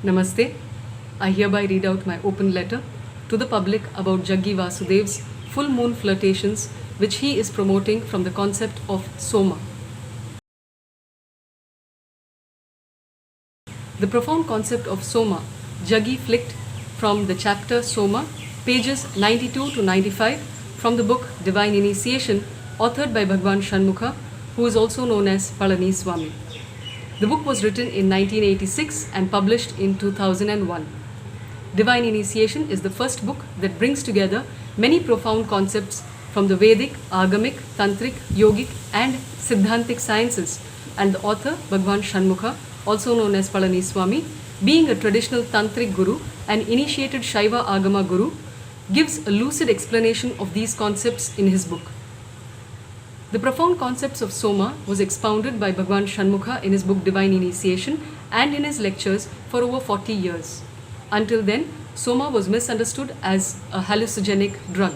Namaste. I hereby read out my open letter to the public about Jaggi Vasudev's full moon flirtations, which he is promoting from the concept of Soma. The profound concept of Soma, Jaggi flicked from the chapter Soma, pages 92 to 95, from the book Divine Initiation, authored by Bhagavan Shanmukha, who is also known as Palani Swami. The book was written in 1986 and published in 2001. Divine Initiation is the first book that brings together many profound concepts from the Vedic, Agamic, Tantric, Yogic and Siddhantic Sciences, and the author, Bhagavan Shanmukha, also known as Palani Swami, being a traditional Tantric Guru and initiated Shaiva Agama Guru, gives a lucid explanation of these concepts in his book. The profound concepts of Soma was expounded by Bhagavan Shanmukha in his book Divine Initiation and in his lectures for over 40 years. Until then, Soma was misunderstood as a hallucinogenic drug.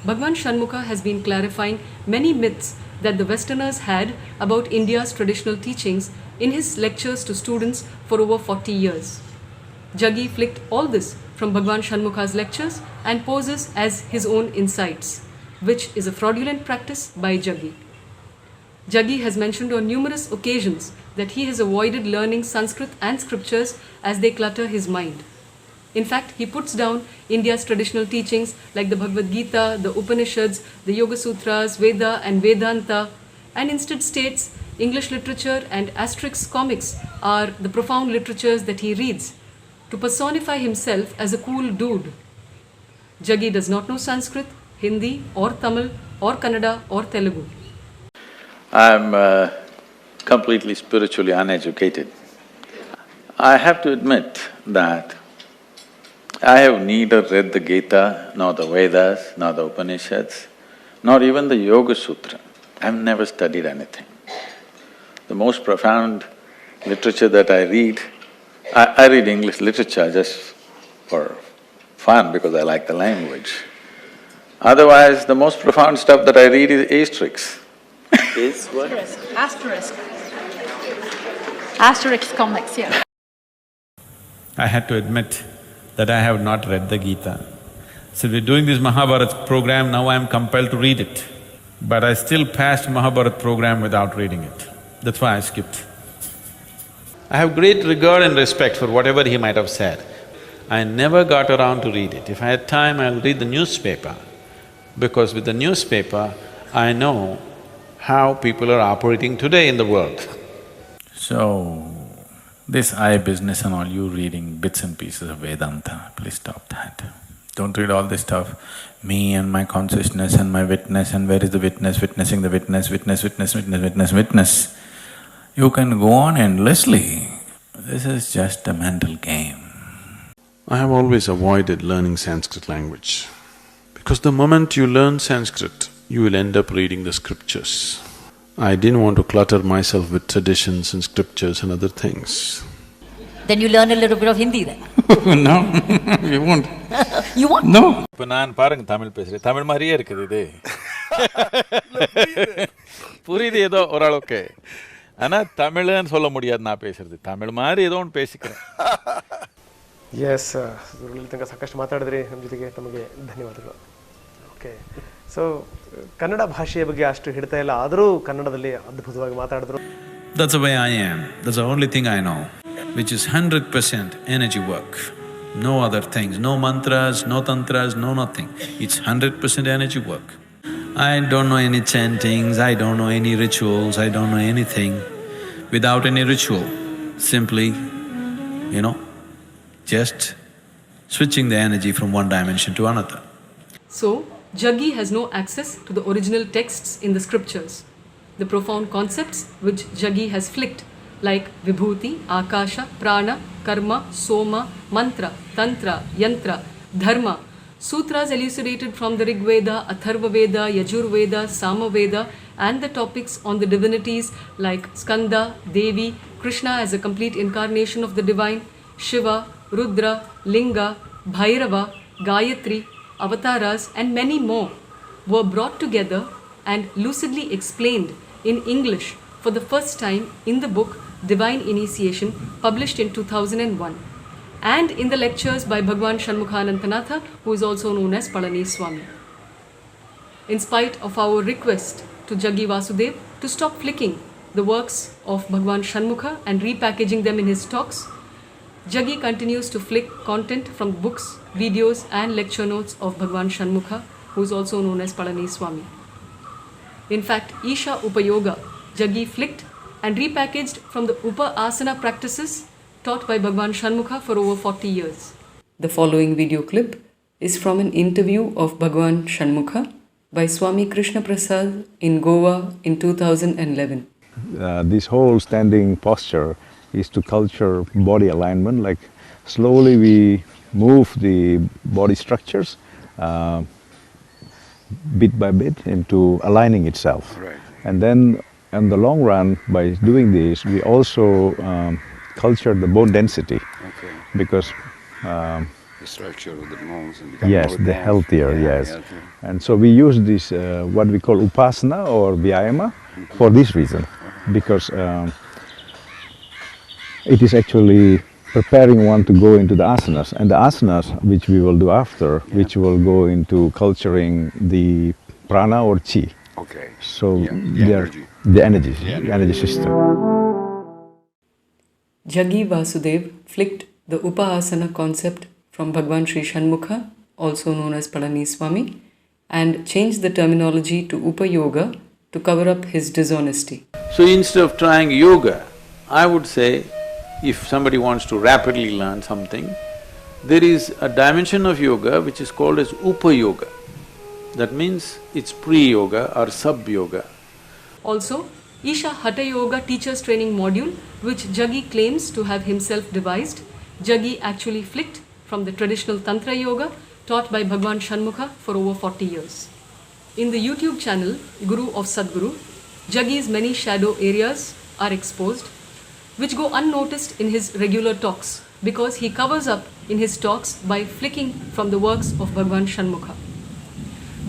Bhagavan Shanmukha has been clarifying many myths that the Westerners had about India's traditional teachings in his lectures to students for over 40 years. Jaggi flicked all this from Bhagavan Shanmukha's lectures and poses as his own insights, which is a fraudulent practice by Jaggi. Jaggi has mentioned on numerous occasions that he has avoided learning Sanskrit and scriptures as they clutter his mind. In fact, he puts down India's traditional teachings like the Bhagavad Gita, the Upanishads, the Yoga Sutras, Veda and Vedanta, and instead states English literature and Asterix comics are the profound literatures that he reads, to personify himself as a cool dude. Jaggi does not know Sanskrit, Hindi or Tamil or Kannada or Telugu. I'm completely spiritually uneducated. I have to admit that I have neither read the Gita, nor the Vedas, nor the Upanishads, nor even the Yoga Sutra. I've never studied anything. The most profound literature that I read, I read English literature just for fun because I like the language. Otherwise, the most profound stuff that I read is Asterix. Is what? Asterisk. Asterix comics, yeah. I had to admit that I have not read the Gita. So we're doing this Mahabharata program, now I'm compelled to read it. But I still passed Mahabharata program without reading it. That's why I skipped. I have great regard and respect for whatever he might have said. I never got around to read it. If I had time, I'll read the newspaper, because with the newspaper, I know how people are operating today in the world. So, this I business and all, you reading bits and pieces of Vedanta, please stop that. Don't read all this stuff, me and my consciousness and my witness and where is the witness, witnessing the witness, witness. You can go on endlessly. This is just a mental game. I have always avoided learning Sanskrit language, because the moment you learn Sanskrit, you will end up reading the scriptures. I didn't want to clutter myself with traditions and scriptures and other things. Then you learn a little bit of Hindi then? No, you won't. You won't? No. இப்போ நான் பாருங்க தமிழ் பேசுறேன், தமிழ் மாதிரியே இருக்குது இது. புரியுது ஏதோ ஓரளவுக்கு, ஆனா தமிழ்னு சொல்ல முடியாது நான் பேசுறது, தமிழ் மாதிரி ஏதோ ஒன்று பேசிக்கிறேன். ಎಸ್ ಗುರುಗಳಲ್ಲಿ ತನಕ ಸಾಕಷ್ಟು ಮಾತಾಡಿದ್ರಿ, ನಮ್ಮ ಜೊತೆಗೆ ತಮಗೆ ಧನ್ಯವಾದಗಳು. ಓಕೆ, ಸೊ ಕನ್ನಡ ಭಾಷೆಯ ಬಗ್ಗೆ ಅಷ್ಟು ಹಿಡಿತಾ ಇಲ್ಲ, ಆದರೂ ಕನ್ನಡದಲ್ಲಿ ಅದ್ಭುತವಾಗಿ ಮಾತಾಡಿದ್ರು. That's the way I am, that's the only thing I know, which is 100% energy work. No other things, no mantras, no tantras, no nothing. It's 100% energy work. I don't know any chantings, I don't know any rituals, I don't know anything. Without any ritual, simply, just switching the energy from one dimension to another. So, Jaggi has no access to the original texts in the scriptures. The profound concepts which Jaggi has flicked, like Vibhuti, Akasha, Prana, Karma, Soma, Mantra, Tantra, Yantra, Dharma, sutras elucidated from the Rig Veda, Atharva Veda, Yajur Veda, Sama Veda, and the topics on the divinities like Skanda, Devi, Krishna as a complete incarnation of the divine, Shiva, Rudra, Linga, Bhairava, Gayatri, Avataras and many more were brought together and lucidly explained in English for the first time in the book Divine Initiation, published in 2001. and in the lectures by Bhagavan Shanmukha, who is also known as Palani Swami. In spite of our request to Jaggi Vasudev to stop flicking the works of Bhagavan Shanmukha and repackaging them in his talks, Jaggi continues to flick content from books, videos and lecture notes of Bhagavan Shanmukha, who is also known as Palani Swami. In fact, Isha Upayoga, Jaggi flicked and repackaged from the Upa-asana practices taught by Bhagavan Shanmukha for over 40 years. The following video clip is from an interview of Bhagavan Shanmukha by Swami Krishna Prasad in Goa in 2011. This whole standing posture is to culture body alignment, like slowly we move the body structures bit by bit into aligning itself. Right. And then in the long run, by doing this, we also culture the bone density. Okay. Because The structure of the bones and become yes, more the bones. healthier, Yeah, yes. yeah, okay. And so we use this, what we call upasana or vyayama for this reason, because it is actually preparing one to go into the asanas, and the asanas, which we will do after, which will go into culturing the prana or chi. Okay. So Yeah, they are energy. the energies, Yeah, the energy system. Jaggi Vasudev flicked the Upa-asana concept from Bhagavan Sri Shanmukha, also known as Palani Swami, and changed the terminology to Upa-yoga to cover up his dishonesty. So instead of trying yoga, I would say, if somebody wants to rapidly learn something, there is a dimension of yoga which is called as Upa-yoga. That means it's pre-yoga or sub-yoga. Also, Isha Hatha Yoga Teachers Training Module, which Jaggi claims to have himself devised, Jaggi actually flicked from the traditional Tantra Yoga taught by Bhagavan Shanmukha for over 40 years. In the YouTube channel Guru of Sadguru, Jaggi's many shadow areas are exposed, which go unnoticed in his regular talks because he covers up in his talks by flicking from the works of Bhagavan Shanmukha.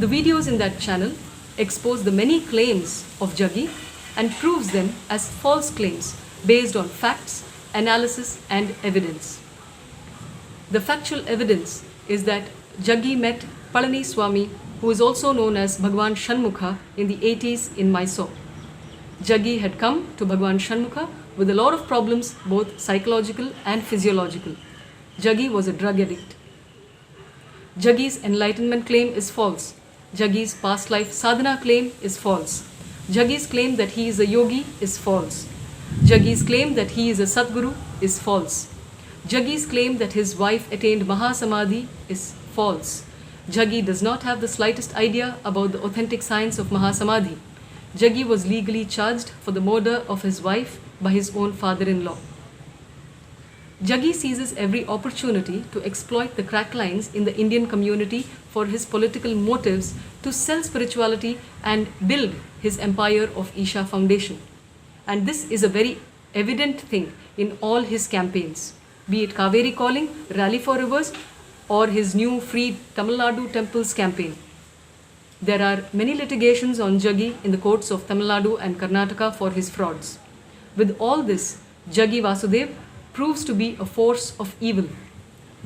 The videos in that channel expose the many claims of Jaggi and proves them as false claims based on facts, analysis and evidence. The factual evidence is that Jaggi met Palani Swami, who is also known as Bhagavan Shanmukha, in the 80s in Mysore. Jaggi had come to Bhagavan Shanmukha with a lot of problems, both psychological and physiological. Jaggi was a drug addict. Jaggi's enlightenment claim is false. Jaggi's past life sadhana claim is false. Jaggi's claim that he is a yogi is false. Jaggi's claim that he is a Sadguru is false. Jaggi's claim that his wife attained Mahasamadhi is false. Jaggi does not have the slightest idea about the authentic science of Mahasamadhi. Jaggi was legally charged for the murder of his wife by his own father-in-law. Jaggi seizes every opportunity to exploit the crack lines in the Indian community for his political motives to sell spirituality and build his empire of Isha Foundation. And this is a very evident thing in all his campaigns, be it Kaveri Calling, Rally for Rivers, or his new Free Tamil Nadu Temples campaign. There are many litigations on Jaggi in the courts of Tamil Nadu and Karnataka for his frauds. With all this, Jaggi Vasudev proves to be a force of evil.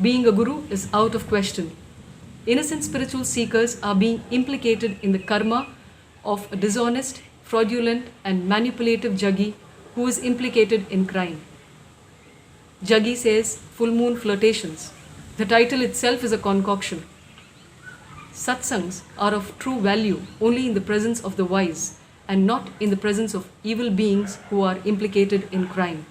Being a guru is out of question. Innocent spiritual seekers are being implicated in the karma of a dishonest, fraudulent and manipulative Jaggi who is implicated in crime. Jaggi says full moon flirtations. The title itself is a concoction. Satsangs are of true value only in the presence of the wise and not in the presence of evil beings who are implicated in crime.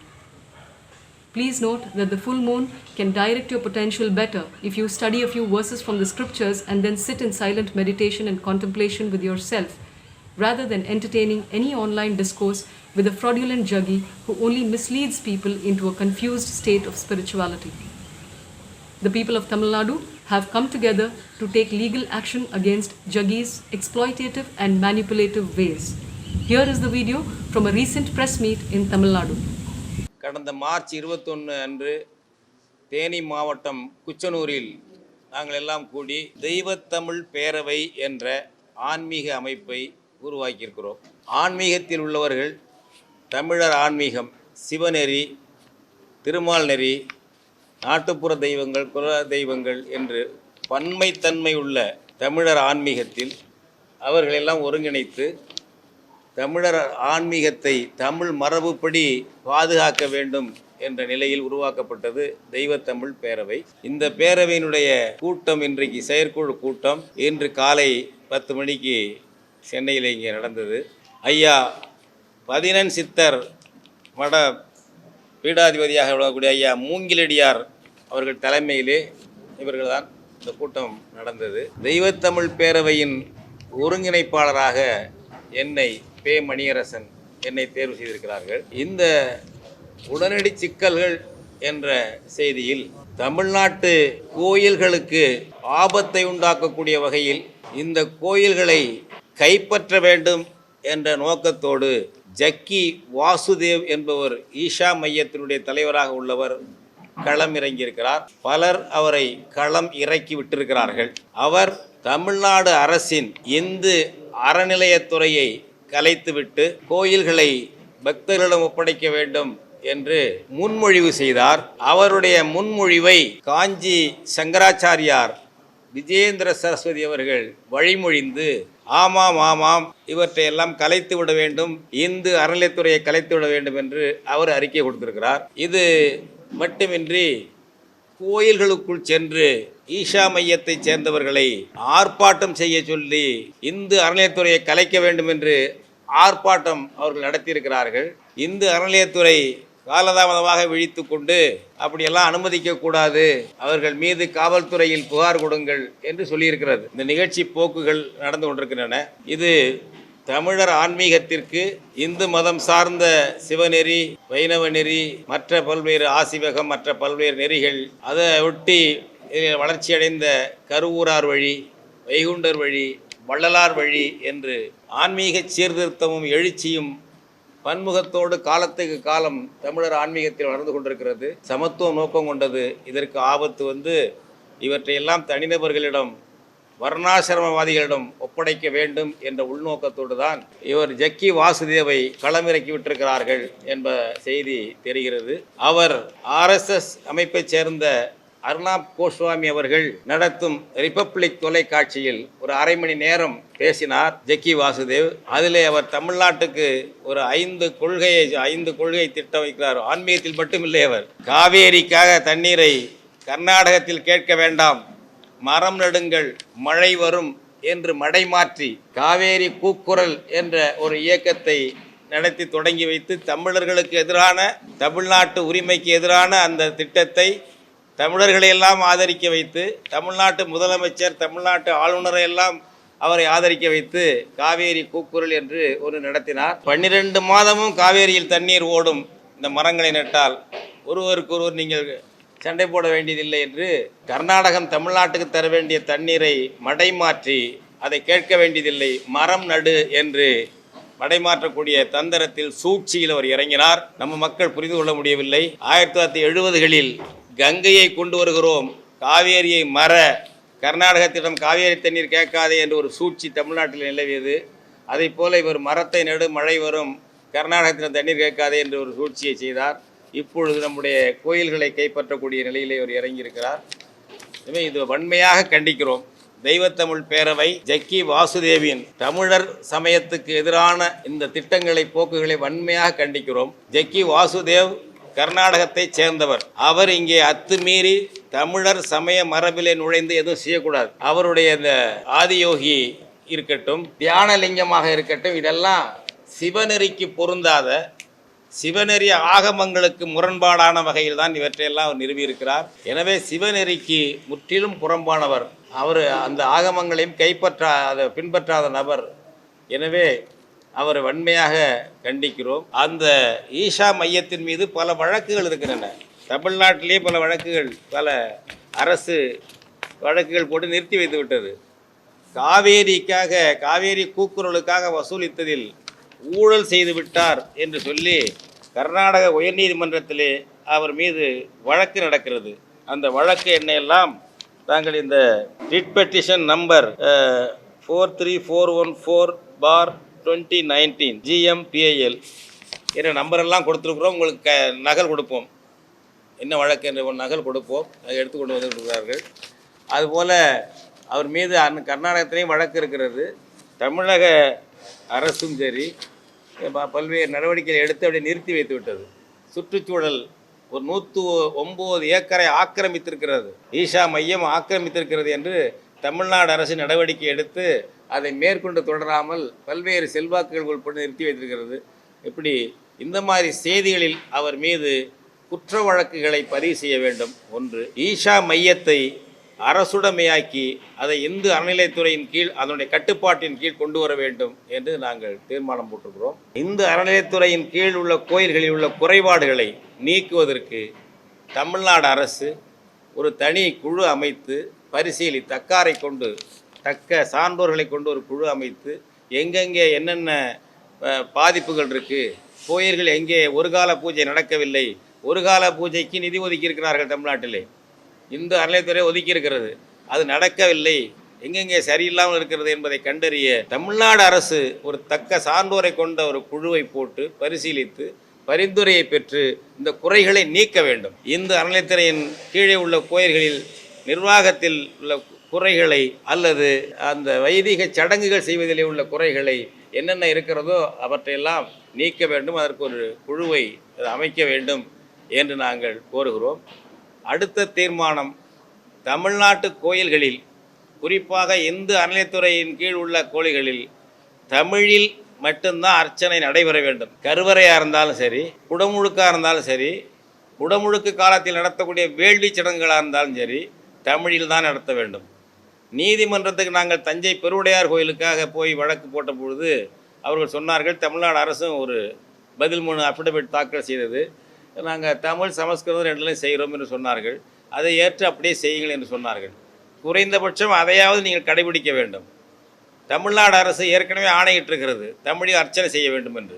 Please note that the full moon can direct your potential better if you study a few verses from the scriptures and then sit in silent meditation and contemplation with yourself, rather than entertaining any online discourse with a fraudulent Jaggi who only misleads people into a confused state of spirituality. The people of Tamil Nadu have come together to take legal action against Jaggi's exploitative and manipulative ways. Here is the video from a recent press meet in Tamil Nadu. கடந்த March 21 அன்று தேனி மாவட்டம் குச்சனூரில் நாங்கள் எல்லாம் கூடி தெய்வத்தமிழ் பேரவை என்ற ஆன்மீக அமைப்பை உருவாக்கியிருக்கிறோம். ஆன்மீகத்தில் உள்ளவர்கள் தமிழர் ஆன்மீகம், சிவநெறி, திருமால் நெறி, நாட்டுப்புற தெய்வங்கள், குல தெய்வங்கள் என்று பன்மைத்தன்மை உள்ள தமிழர் ஆன்மீகத்தில் அவர்களெல்லாம் ஒருங்கிணைத்து தமிழர் ஆன்மீகத்தை தமிழ் மரபுப்படி பாதுகாக்க வேண்டும் என்ற நிலையில் உருவாக்கப்பட்டது தெய்வத்தமிழ் பேரவை. இந்த பேரவையினுடைய கூட்டம் இன்றைக்கு செயற்குழு கூட்டம் இன்று காலை 10 மணிக்கு சென்னையில் இங்கே நடந்தது. ஐயா பதினெண் சித்தர் மட பீடாதிபதியாக விளங்கக்கூடிய ஐயா மூங்கிலடியார் அவர்கள் தலைமையிலே இவர்கள்தான் இந்த கூட்டம் நடந்தது. தெய்வத்தமிழ் பேரவையின் ஒருங்கிணைப்பாளராக என்னை பே மணியரசன் என்னை தேர்வு செய்திருக்கிறார்கள். இந்த உடனடி சிக்கல்கள் என்ற செய்தியில் தமிழ்நாட்டு கோயில்களுக்கு ஆபத்தை உண்டாக்கக்கூடிய வகையில் இந்த கோயில்களை கைப்பற்ற வேண்டும் என்ற நோக்கத்தோடு ஜக்கி வாசுதேவ் என்பவர் ஈஷா மையத்தினுடைய தலைவராக உள்ளவர் களம் இறங்கியிருக்கிறார். பலர் அவரை களம் இறக்கி விட்டிருக்கிறார்கள். அவர் தமிழ்நாடு அரசின் இந்து அறநிலையத்துறையை கலைத்துவிட்டு கோயில்களை பக்தர்களிடம் ஒப்படைக்க வேண்டும் என்று முன்மொழிவு செய்தார். அவருடைய முன்மொழிவை காஞ்சி சங்கராச்சாரியார் விஜயேந்திர சரஸ்வதி அவர்கள் வழிமொழிந்து ஆமாம் ஆமாம் இவற்றையெல்லாம் கலைத்து விட வேண்டும், இந்து அறநிலையத்துறையை கலைத்து விட வேண்டும் என்று அவர் அறிக்கை கொடுத்திருக்கிறார். இது மட்டுமின்றி கோயில்களுக்குள் சென்று ஈஷா மையத்தைச் சேர்ந்தவர்களை ஆர்ப்பாட்டம் செய்ய சொல்லி இந்து அறநிலையத்துறையை கலைக்க வேண்டும் என்று ஆர்ப்பாட்டம் அவர்கள் நடத்தியிருக்கிறார்கள். இந்து அறநிலையத்துறை காலதாமதமாக விழித்து கொண்டு அப்படியெல்லாம் அனுமதிக்கக்கூடாது, அவர்கள் மீது காவல்துறையில் புகார் கொடுங்கள் என்று சொல்லியிருக்கிறது. இந்த நிகழ்ச்சி போக்குகள் நடந்து கொண்டிருக்கின்றன. இது தமிழர் ஆன்மீகத்திற்கு இந்து மதம் சார்ந்த சிவநெறி, வைணவ நெறி, மற்ற பல்வேறு ஆசிவகம், மற்ற பல்வேறு நெறிகள், அதை ஒட்டி வளர்ச்சியடைந்த கருவூரார் வழி, வைகுண்டர் வழி, வள்ளலார் வழி என்று ஆன்மீக சீர்திருத்தமும் எழுச்சியும் பன்முகத்தோடு காலத்துக்கு காலம் தமிழர் ஆன்மீகத்தில் வளர்ந்து கொண்டிருக்கிறது. சமத்துவம் நோக்கம் கொண்டது. இதற்கு ஆபத்து இவற்றையெல்லாம் தனிநபர்களிடம், வர்ணாசிரமவாதிகளிடம் ஒப்படைக்க வேண்டும் என்ற உள்நோக்கத்தோடு தான் இவர் ஜக்கி வாசுதேவை களமிறக்கி விட்டிருக்கிறார்கள் என்ப செய்தி தெரிகிறது. அவர் RSS அமைப்பைச் சேர்ந்த அர்னாப் கோஸ்வாமி அவர்கள் நடத்தும் ரிப்பப்ளிக் தொலைக்காட்சியில் ஒரு அரை மணி நேரம் பேசினார் ஜக்கி வாசுதேவ். அதிலே அவர் தமிழ்நாட்டுக்கு ஒரு 5 கொள்கை திட்டம் வைக்கிறார். ஆன்மீகத்தில் மட்டுமில்லை, அவர் காவேரிக்காக தண்ணீரை கர்நாடகத்தில் கேட்க வேண்டாம், மரம் நடுங்கள் மழை வரும் என்று மடை மாற்றி காவேரி கூக்குரல் என்ற ஒரு இயக்கத்தை நடத்தி தொடங்கி வைத்து தமிழர்களுக்கு எதிரான, தமிழ்நாட்டு உரிமைக்கு எதிரான அந்த திட்டத்தை தமிழர்களையெல்லாம் ஆதரிக்க வைத்து, தமிழ்நாட்டு முதலமைச்சர், தமிழ்நாட்டு ஆளுநரை எல்லாம் அவரை ஆதரிக்க வைத்து காவேரி கூக்குரல் என்று ஒரு நடத்தினார். 12 மாதமும் காவேரியில் தண்ணீர் ஓடும், இந்த மரங்களை நட்டால் ஒருவருக்கொருவர் நீங்கள் சண்டை போட வேண்டியதில்லை என்று கர்நாடகம் தமிழ்நாட்டுக்கு தர வேண்டிய தண்ணீரை மடைமாற்றி அதை கேட்க வேண்டியதில்லை, மரம் நடு என்று மடைமாற்றக்கூடிய தந்திரத்தில் சூழ்ச்சியில் அவர் இறங்கினார். நம்ம மக்கள் புரிந்து கொள்ள முடியவில்லை. 1970களில் கங்கையை கொண்டு வருகிறோம், காவேரியை கர்நாடகத்திடம் காவேரி தண்ணீர் கேட்காதே என்று ஒரு சூழ்ச்சி தமிழ்நாட்டில் நிலவியது. அதை போல இவர் மரத்தை நடு மழை வரும், கர்நாடகத்திடம் தண்ணீர் கேட்காதே என்று ஒரு சூழ்ச்சியை செய்தார். இப்பொழுது நம்முடைய கோயில்களை கைப்பற்றக்கூடிய நிலையிலே இவர் இறங்கியிருக்கிறார். எனவே இது வன்மையாக கண்டிக்கிறோம். தெய்வத்தமிழ் பேரவை ஜக்கி வாசுதேவின் தமிழர் சமயத்துக்கு எதிரான இந்த திட்டங்களை, போக்குகளை வன்மையாக கண்டிக்கிறோம். ஜக்கி வாசுதேவ் கர்நாடகத்தை சேர்ந்தவர். அவர் இங்கே அத்துமீறி தமிழர் சமய மரபிலே நுழைந்து எதுவும் செய்யக்கூடாது. அவருடைய இந்த ஆதியோகி இருக்கட்டும், தியானலிங்கமாக இருக்கட்டும், இதெல்லாம் சிவநெறிக்கு பொருந்தாத, சிவநெறி ஆகமங்களுக்கு முரண்பாடான வகையில் தான் இவற்றையெல்லாம் அவர் நிறுவியிருக்கிறார். எனவே சிவநெறிக்கு முற்றிலும் புறம்பானவர் அவர். அந்த ஆகமங்களையும் அதை பின்பற்றாத நபர். எனவே அவரை வன்மையாக கண்டிக்கிறோம். அந்த ஈஷா மையத்தின் மீது பல வழக்குகள் இருக்கின்றன. தமிழ்நாட்டிலே பல வழக்குகள், பல அரசு வழக்குகள் போட்டு நிறுத்தி வைத்து விட்டது. காவேரி கூக்குரலுக்காக வசூலித்ததில் ஊழல் செய்து விட்டார் என்று சொல்லி கர்நாடக உயர்நீதிமன்றத்திலே அவர் மீது வழக்கு நடக்கிறது. அந்த வழக்கு என்னையெல்லாம் தாங்கள் இந்த ரிட் பெட்டிஷன் நம்பர் 43414/2019 GMPIL என்ற நம்பரெல்லாம் கொடுத்துருக்குறோம். உங்களுக்கு நகல் கொடுப்போம். 43414/2019 GMPIL என்ற நம்பரெல்லாம் கொடுத்துருக்குறோம். உங்களுக்கு நகல் கொடுப்போம். 43414/2019 GMPIL என்ற நம்பரெல்லாம் கொடுத்துருக்குறோம். உங்களுக்கு நகல் கொடுப்போம். 43414/2019 GMPIL என்ற நம்பரெல்லாம் கொடுத்துருக்குறோம். உங்களுக்கு நகல் கொடுப்போம். என்ன வழக்கு என்று ஒரு நகல் கொடுப்போம், அதை எடுத்துக்கொண்டு வந்து கொடுக்கிறார்கள். அதுபோல் அவர் மீது கர்நாடகத்திலையும் வழக்கு இருக்கிறது. தமிழக அரசும் சரி பல்வேறு நடவடிக்கைகளை எடுத்து அப்படியே நிறுத்தி வைத்து விட்டது. சுற்றுச்சூழல் ஒரு 109 ஏக்கரை ஆக்கிரமித்திருக்கிறது, ஈஷா மையம் ஆக்கிரமித்திருக்கிறது என்று தமிழ்நாடு அரசு நடவடிக்கை எடுத்து அதை மேற்கொண்டு தொடராமல் பல்வேறு செல்வாக்குகள் உட்பட்டு நிறுத்தி வைத்திருக்கிறது. இப்படி இந்த மாதிரி செய்திகளில் அவர் மீது குற்ற வழக்குகளை பதிவு செய்ய வேண்டும். ஒன்று, ஈஷா மையத்தை அரசுடைமையாக்கி அதை இந்து அறநிலையத்துறையின் கீழ் அதனுடைய கட்டுப்பாட்டின் கீழ் கொண்டு வர வேண்டும் என்று நாங்கள் தீர்மானம் போட்டிருக்கிறோம். இந்து அறநிலையத்துறையின் கீழ் உள்ள கோயில்களில் உள்ள குறைபாடுகளை நீக்குவதற்கு தமிழ்நாடு அரசு ஒரு தனி குழு அமைத்து பரிசீலித்து தக்காரை கொண்டு தக்க சான்றோர்களை கொண்டு ஒரு குழு அமைத்து எங்கெங்கே என்னென்ன பாதிப்புகள் இருக்குது, கோயில்கள் எங்கே ஒரு கால பூஜை நடக்கவில்லை, ஒரு கால பூஜைக்கு நிதி ஒதுக்கி இருக்கிறார்கள் தமிழ்நாட்டிலே, இந்து அறநிலையத்துறை ஒதுக்கி இருக்கிறது, அது நடக்கவில்லை, எங்கெங்கே சரியில்லாமல் இருக்கிறது என்பதை கண்டறிய தமிழ்நாடு அரசு ஒரு தக்க சான்றோரை கொண்ட ஒரு குழுவை போட்டு பரிசீலித்து பரிந்துரையை பெற்று இந்த குறைகளை நீக்க வேண்டும். இந்து அறநிலையத்துறையின் கீழே உள்ள கோயில்களில் நிர்வாகத்தில் உள்ள குறைகளை அல்லது அந்த வைதிக சடங்குகள் செய்வதிலே உள்ள குறைகளை என்னென்ன இருக்கிறதோ அவற்றையெல்லாம் நீக்க வேண்டும். அதற்கு ஒரு குழுவை அமைக்க வேண்டும் என்று நாங்கள் கோருகிறோம். அடுத்த தீர்மானம், தமிழ்நாட்டு கோயில்களில் குறிப்பாக இந்து அறநிலையத்துறையின் கீழ் உள்ள கோயில்களில் தமிழில் மட்டும்தான் அர்ச்சனை நடைபெற வேண்டும். கருவறையாக இருந்தாலும் சரி, குடமுழுக்காக இருந்தாலும் சரி, குடமுழுக்கு காலத்தில் நடத்தக்கூடிய வேள்வி சடங்குகளாக இருந்தாலும் சரி தமிழில் தான் நடத்த வேண்டும். நீதிமன்றத்துக்கு நாங்கள் தஞ்சை பெருவுடையார் கோயிலுக்காக போய் வழக்கு போட்ட பொழுது அவர்கள் சொன்னார்கள், தமிழ்நாடு அரசும் ஒரு பதில் மனு அஃபிடவிட் தாக்கல் செய்தது, நாங்கள் தமிழ் சமஸ்கிருதம் ரெண்டுலையும் செய்கிறோம் என்று சொன்னார்கள். அதை ஏற்று அப்படியே செய்யுங்கள் என்று சொன்னார்கள். குறைந்தபட்சம் அதையாவது நீங்கள் கடைபிடிக்க வேண்டும். தமிழ்நாடு அரசு ஏற்கனவே ஆணையிட்டிருக்கிறது தமிழில் அர்ச்சனை செய்ய வேண்டும் என்று.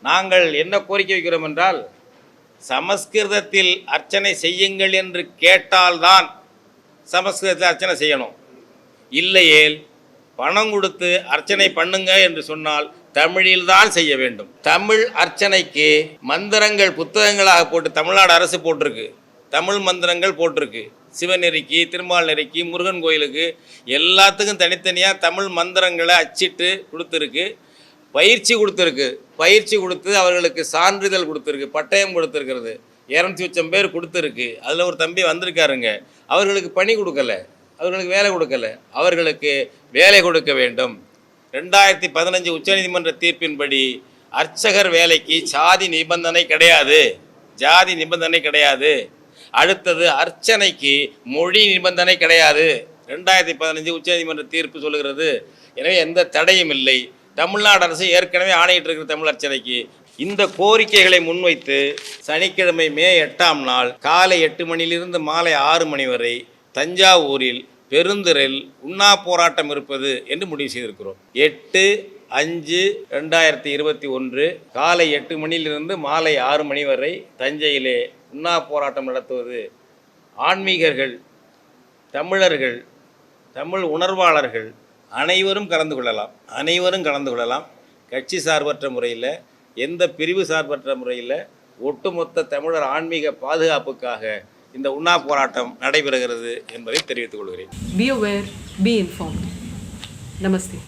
நாங்கள் என்ன கோரிக்கை வைக்கிறோம் என்றால், சமஸ்கிருதத்தில் அர்ச்சனை செய்யுங்கள் என்று கேட்டால்தான் சமஸ்கிருதத்தில் அர்ச்சனை செய்யணும். இல்லையேல் பணம் கொடுத்து அர்ச்சனை பண்ணுங்க என்று சொன்னால் தமிழில்தான் செய்ய வேண்டும். தமிழ் அர்ச்சனைக்கு மந்திரங்கள் புத்தகங்களாக போட்டு தமிழ்நாடு அரசு போட்டிருக்கு, தமிழ் மந்திரங்கள் போட்டிருக்கு. சிவநெறிக்கு, திருமால் நெறிக்கு, முருகன் கோயிலுக்கு எல்லாத்துக்கும் தனித்தனியாக தமிழ் மந்திரங்களை அச்சிட்டு கொடுத்துருக்கு, பயிற்சி கொடுத்துருக்கு. பயிற்சி கொடுத்து அவர்களுக்கு சான்றிதழ் கொடுத்துருக்கு, பட்டயம் கொடுத்துருக்கிறது. 200 பேர் கொடுத்துருக்கு. அதில் ஒரு தம்பி வந்திருக்காருங்க, அவர்களுக்கு பணி கொடுக்கல, அவர்களுக்கு வேலை கொடுக்கல. அவர்களுக்கு வேலை கொடுக்க வேண்டும். 2015 உச்சநீதிமன்ற தீர்ப்பின்படி அர்ச்சகர் வேலைக்கு சாதி நிபந்தனை கிடையாது, ஜாதி நிபந்தனை கிடையாது. அடுத்தது, அர்ச்சனைக்கு மொழி நிபந்தனை கிடையாது. 2015 உச்சநீதிமன்ற தீர்ப்பு சொல்லுகிறது. எனவே எந்த தடையும் இல்லை. தமிழ்நாடு அரசு ஏற்கனவே ஆணையிட்டிருக்கிற தமிழ் அர்ச்சனைக்கு. இந்த கோரிக்கைகளை முன்வைத்து சனிக்கிழமை மே 8ஆம் நாள் காலை 8 மணியிலிருந்து மாலை 6 மணி வரை தஞ்சாவூரில் பெருந்திரல் உண்ணா போராட்டம் இருப்பது என்று முடிவு செய்திருக்கிறோம். 8/5/2021 காலை 8 மணியிலிருந்து மாலை 6 மணி வரை தஞ்சையிலே உண்ணா போராட்டம் நடத்துவது ஆன்மீகர்கள், தமிழர்கள், தமிழ் உணர்வாளர்கள் அனைவரும் கலந்து கொள்ளலாம். கட்சி சார்பற்ற முறையில், எந்த பிரிவு சார்பற்ற முறையில் ஒட்டுமொத்த தமிழர் ஆன்மீக பாதுகாப்புக்காக இந்த உண்ணா போராட்டம் நடைபெறுகிறது என்பதை தெரிவித்துக் கொள்கிறேன். Be aware, be informed. Namaste.